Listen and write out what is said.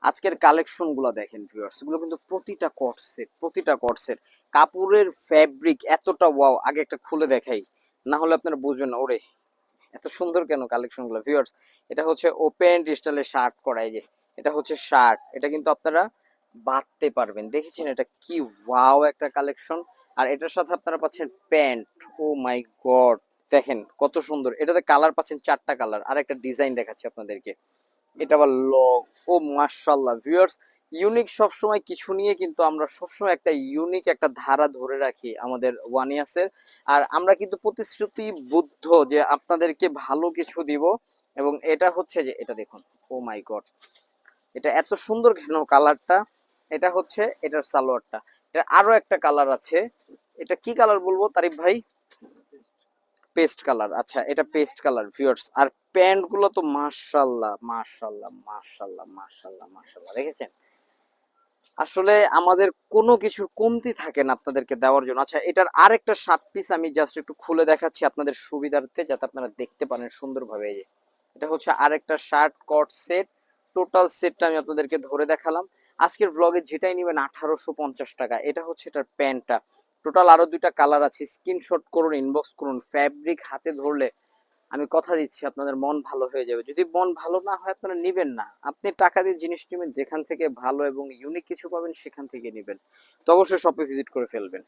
আজকের কালেকশন গুলো দেখেন ভিউয়ার্স, এগুলো কিন্তু প্রতিটা কটসের কাপড়ের ফ্যাব্রিক এতটা ওয়াও। আগে একটা খুলে দেখাই, না হলে আপনারা বুঝবেন না ওরে এত সুন্দর কেন কালেকশন গুলো ভিউয়ার্স। এটা হচ্ছে ওপেন স্টাইলে শার্ট করা, এই যে এটা হচ্ছে শার্ট, এটা কিন্তু আপনারা বাঁধতে পারবেন। দেখেছেন এটা কি ওয়াও একটা কালেকশন। আর এটার সাথে আপনারা পাচ্ছেন প্যান্ট। ও মাই গড, দেখেন কত সুন্দর। এটাতে কালার পাচ্ছেন 4টা কালার। আর একটা ডিজাইন দেখাচ্ছি আপনাদেরকে, এটা আবার লং। ও মাশাআল্লাহ ভিউয়ার্স, ইউনিক সবসময় কিছু নিয়ে কিন্তু আমরা সবসময় একটা ইউনিক একটা ধারা ধরে রাখি আমাদের ওয়ানিয়াসের। আর আমরা কিন্তু প্রতিশ্রুতি বুদ্ধ যে আপনাদেরকে ভালো কিছু দিব। এবং এটা হচ্ছে যে এটা দেখুন, ও মাই গড, এটা এত সুন্দর কেন কালারটা। এটা হচ্ছে এটার সালোয়ারটা। এটা আরো একটা কালার আছে, এটা কি কালার বলবো তারিফ ভাই? Paste colour. আচ্ছা, এটা পেস্ট কালার ভিউয়ার্স। আর প্যান্ট গুলো তো মাশাআল্লাহ মাশাআল্লাহ মাশাআল্লাহ মাশাআল্লাহ মাশাআল্লাহ, দেখেছেন? আসলে আমাদের কোনো কিছুর কমতি থাকে না আপনাদেরকে দেওয়ার জন্য। আচ্ছা, এটার আরেকটা শার্ট পিস আমি জাস্ট একটু খুলে দেখাচ্ছি আপনাদের সুবিধার্থে, যাতে আপনারা দেখতে পারেন সুন্দরভাবে। এই যে এটা হচ্ছে আরেকটা শার্ট কট সেট। টোটাল সেটটা আমি আপনাদেরকে ধরে দেখালাম। আজকের ব্লগে যেটাই নেবেন 1850 টাকা। এটা হচ্ছে এটার প্যান্টটা। টোটাল আরো 2টা কালার আছে, স্ক্রিনশট করুন, ইনবক্স করুন। ফ্যাব্রিক হাতে ধরলে আমি কথা দিচ্ছি আপনাদের মন ভালো হয়ে যাবে। যদি মন ভালো না হয় আপনারা নিবেন না। আপনি টাকা দিয়ে জিনিস নেবেন, যেখান থেকে ভালো এবং ইউনিক কিছু পাবেন সেখান থেকে নিবেন। তো অবশ্যই শপে ভিজিট করে ফেলবেন।